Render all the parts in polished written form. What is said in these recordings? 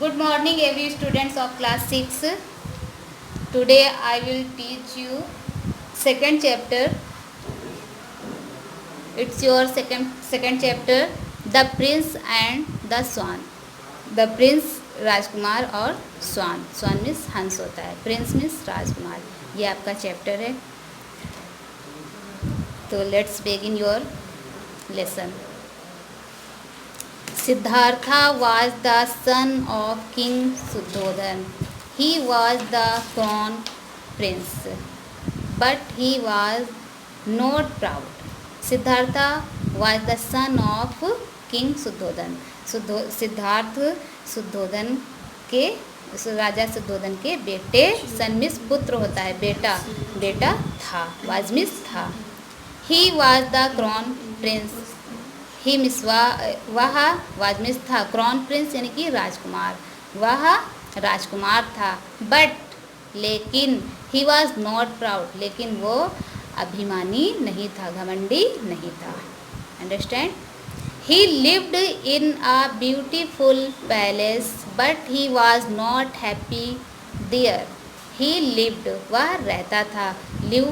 Good morning, every students of class 6. Today I will teach you second chapter. It's your second chapter, The Prince and the Swan. The Prince राजकुमार और स्वान. Swan means हंस होता है, Prince means राजकुमार. ये आपका chapter है. तो let's begin your lesson. Siddhartha was the son of King Suddhodhan. He was the crown prince, but he was not proud. Siddhartha was the son of King Suddhodhan. Siddhartha Shuddhodhan के राजा शुद्धोधन के बेटे, सन miss पुत्र होता है, बेटा बेटा था, वाज मिस था. He was the crown prince. He miss वह वाज मिस था, क्रॉन प्रिंस यानी कि राजकुमार, वह राजकुमार था. बट लेकिन ही वॉज नॉट प्राउड, लेकिन वो अभिमानी नहीं था, घमंडी नहीं था. Understand. He lived in a beautiful palace but he was not happy there. He lived वह रहता था. लिव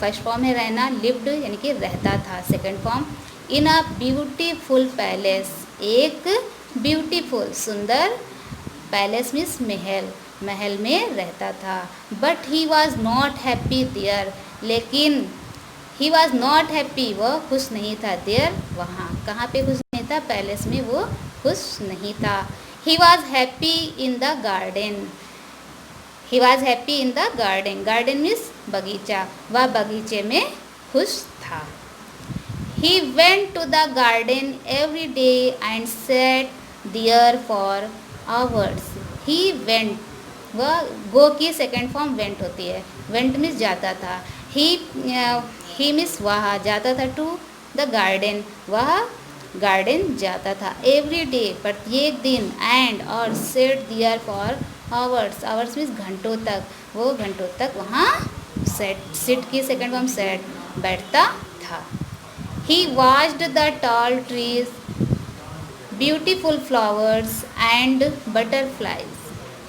फर्स्ट फॉर्म है रहना, लिव्ड यानी कि रहता था second form. In a beautiful palace, एक ब्यूटीफुल सुंदर, पैलेस मीन्स महल, महल में रहता था. But he was not happy there, लेकिन ही वॉज नॉट हैप्पी, वह खुश नहीं था. देयर वहाँ, कहाँ पे खुश नहीं था? पैलेस में वो खुश नहीं था. He was happy in the garden. He was happy in the garden. Garden means बगीचा, वह बगीचे में खुश था. He went to the garden every day and sat there for hours. He went, वह go की सेकेंड फॉर्म went होती है. went मीन्स जाता था. he मीन्स वह जाता था, to the garden वह गार्डन जाता था. every day प्रत्येक दिन, and और sat there for hours. hours means घंटों तक, वो घंटों तक वहाँ sit की सेकेंड फॉर्म sat बैठता था. He watched the tall trees, beautiful flowers and butterflies.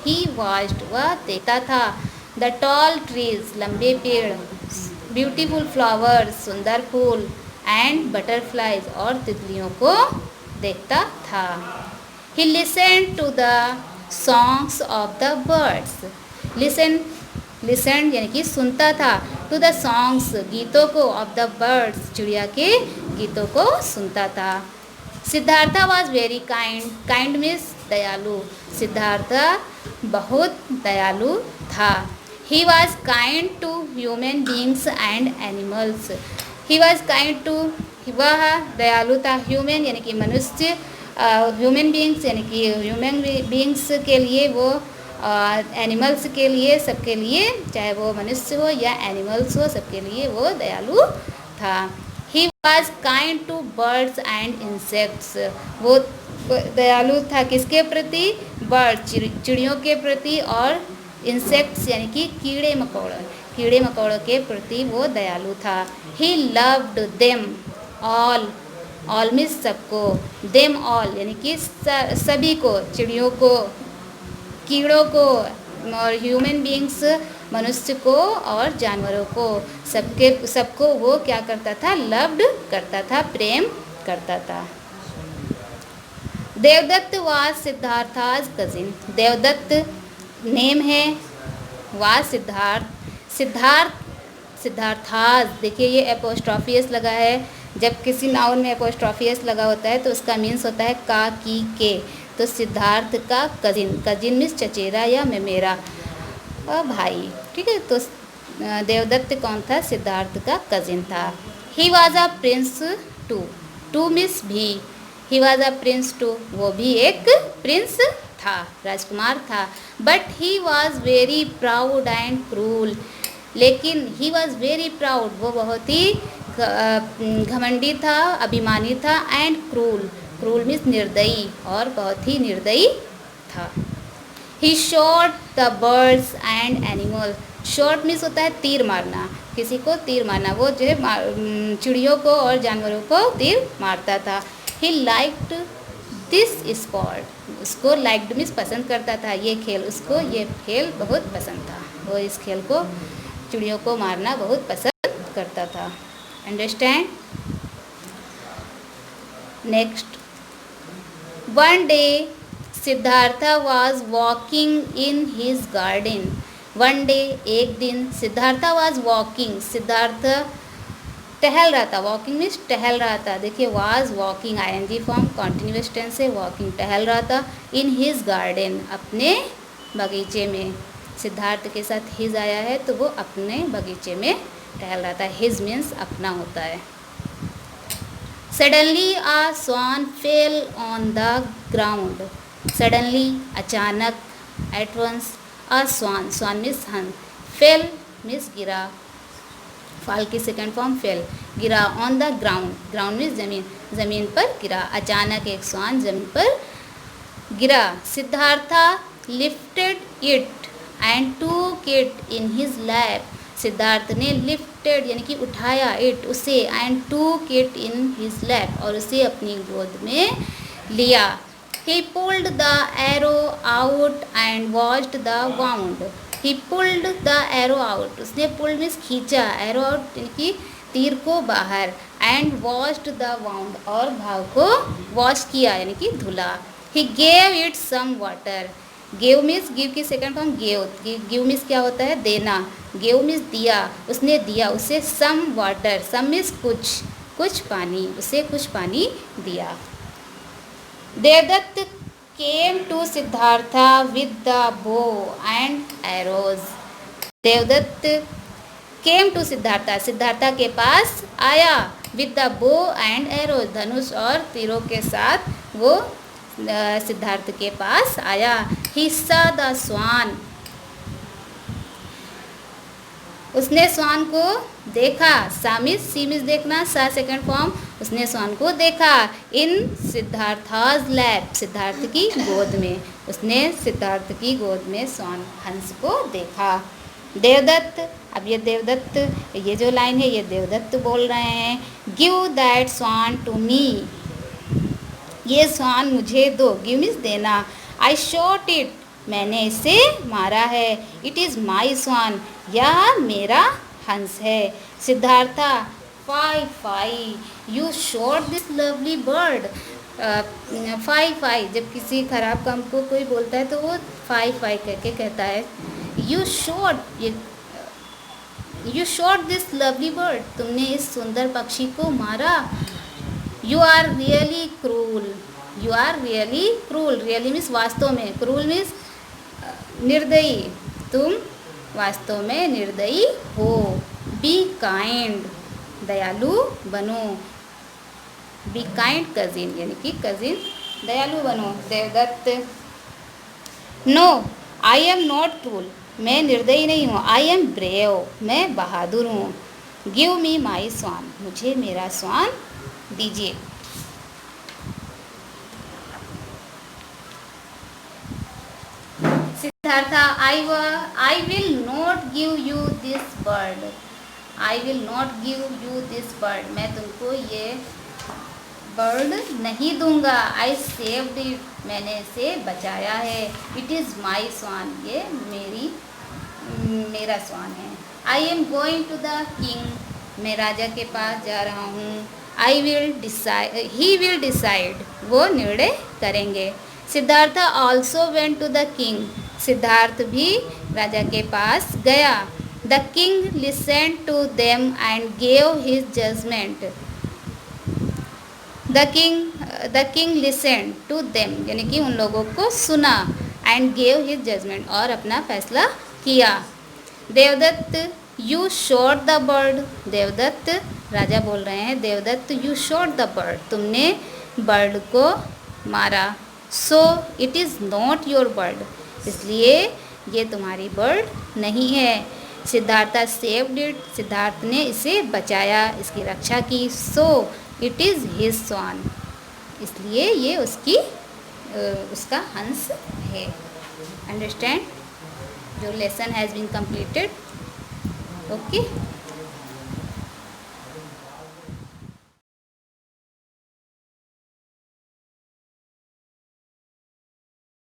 He watched, वह देखता था, the tall trees लंबे पेड़, beautiful flowers सुंदर फूल, and butterflies और तितलियों को देखता था. He listened to the songs of the birds. Listen यानी कि सुनता था, टू द सॉन्ग्स गीतों को, ऑफ द बर्ड्स चिड़िया के गीतों को सुनता था. Siddhartha was very kind. Kind means दयालु. सिद्धार्था बहुत दयालु था. He was kind to human beings and animals. He was kind to, वह दयालु था, ह्यूमन यानी कि मनुष्य, ह्यूमन बींग्स यानी कि ह्यूमन बींग्स के लिए, वो एनिमल्स के लिए, सबके लिए, चाहे वो मनुष्य हो या एनिमल्स हो, सबके लिए वो दयालु था. He was kind to birds and insects. वो दयालु था किसके प्रति? बर्ड चिड़ियों के प्रति, और इंसेक्ट्स यानी कि कीड़े मकोड़ों के प्रति वो दयालु था. He loved them all. All means सबको, देम ऑल यानी कि सभी को, चिड़ियों को, कीड़ों को, और ह्यूमन बींग्स मनुष्य को और जानवरों को, सबको वो क्या करता था? लव्ड करता था, प्रेम करता था. Devdutt was Siddhartha's cousin. Devdutt name है, वाज सिद्धार्थाज. देखिए ये एपोस्ट्रॉफियस लगा है. जब किसी नाउन में एपोस्ट्रॉफियस लगा होता है तो उसका मीन्स होता है का, की, के. तो सिद्धार्थ का कजिन, कजिन मीन्स चचेरा या मेरा भाई, ठीक है. तो देवदत्त कौन था? सिद्धार्थ का कजिन था. He was a prince too. Too means भी. He was a prince too, वो भी एक प्रिंस था, राजकुमार था. But he was very proud and cruel. लेकिन ही वॉज वेरी प्राउड, वो बहुत ही घमंडी था, अभिमानी था. एंड क्रूल, क्रूल मीन्स निर्दयी, और बहुत ही निर्दयी था. He shot the birds and animal. Shot means होता है तीर मारना, किसी को तीर मारना. वो जो है चिड़ियों को और जानवरों को तीर मारता था. He liked this sport. उसको लाइक्ड मीन्स पसंद करता था ये खेल, उसको ये खेल बहुत पसंद था। वो इस खेल को, चिड़ियों को मारना बहुत पसंद करता था। Understand. Next, one day Siddhartha was walking in his garden. One day, एक दिन, सिद्धार्था वॉज वॉकिंग, सिद्धार्थ टहल रहा था। वॉकिंग मीन्स टहल रहा था। देखिए was walking ING form continuous tense से, वॉकिंग टहल रहा था। इन हिज गार्डन, अपने बगीचे में। सिद्धार्थ के साथ हिज आया है तो वो अपने बगीचे में टहल रहा था। हिज मीन्स अपना होता है। Suddenly a swan fell on the ground. Suddenly, अचानक, at once, a swan, swan means हंस, फेल मीन्स गिरा, फॉल की सेकेंड फॉर्म फेल, गिरा। On the ground, ground means जमीन, जमीन पर गिरा। अचानक एक स्वान जमीन पर गिरा। सिद्धार्था लिफ्टेड इट एंड टूक it in his lap. Siddharth ने लिफ्टेड यानी कि उठाया, इट उसे, एंड टूक इट इन हिज लैप और उसे अपनी गोद में लिया। ही pulled the arrow out and watched the wound. He pulled the arrow out, उसने पुल्ड मीन्स खींचा, एरो आउट यानी कि तीर को बाहर, एंड वॉश्ड द वाउंड और घाव को वॉश किया यानी कि धुला। He gave it some water. Gave means, give की second form gave, give means क्या होता है देना, गेव मीन्स दिया, उसने दिया उसे सम वाटर, सम मीन्स कुछ, कुछ पानी, उसे कुछ पानी दिया। Devdutt came to Siddhartha with the bow and arrows. Devdutt came to Siddhartha, Siddhartha के पास आया, with the bow and arrows, धनुष और तीरों के साथ वो सिद्धार्थ के पास आया। He saw the swan, उसने स्वान को देखा। सामिस, सीमिस देखना, सा सेकंड फॉर्म, उसने स्वान को देखा। इन सिद्धार्थाज लैप, सिद्धार्थ की गोद में, उसने सिद्धार्थ की गोद में स्वान, हंस को देखा। देवदत्त, अब ये देवदत्त, ये जो लाइन है ये देवदत्त बोल रहे हैं। Give that swan to me, ये स्वान मुझे दो, गिव मीन्स देना। आई शॉट इट, मैंने इसे मारा है। इट इज़ माई स्वान, यह मेरा हंस है। Siddhartha, fie fie, you shot this lovely bird. Fie fie, जब किसी खराब काम को कोई बोलता है तो वो फाई फाई करके कहता है। You shot this lovely bird, तुमने इस सुंदर पक्षी को मारा। You are really cruel, you are really cruel, really means वास्तव में, क्रूल मीन्स निर्दयी, तुम वास्तव में निर्दयी हो। बी काइंड, दयालु बनो। बी काइंड कजिन यानी कि कजिन, दयालु बनो। Devdatt, no I am not cruel, मैं निर्दयी नहीं हूँ। आई एम ब्रेव, मैं बहादुर हूँ। गिव मी माई स्वान, मुझे मेरा स्वान दीजिए। Siddhartha, I will not give you this bird, I will not give you this bird, मैं तुमको ये बर्ड नहीं दूंगा। आई सेव्ड इट, मैंने इसे बचाया है। इट इज़ माई स्वान, ये मेरा स्वान है। I am going to the king, मैं राजा के पास जा रहा हूँ। I will decide, he will decide, वो निर्णय करेंगे। Siddhartha also went to the king, सिद्धार्थ भी राजा के पास गया। The king listen to them and gave his judgment. The king listen to them यानी कि उन लोगों को सुना, एंड गेव हिज जजमेंट और अपना फैसला किया। Devdutt, you shot the bird, Devdutt, राजा बोल रहे हैं, Devdutt you shot the bird, तुमने बर्ड को मारा। So it is not your bird, इसलिए ये तुम्हारी बर्ड नहीं है। सिद्धार्था सेव्ड इट, सिद्धार्थ ने इसे बचाया, इसकी रक्षा की। So it is his swan, इसलिए ये उसका हंस है। अंडरस्टैंड? जो lesson has been completed. Okay.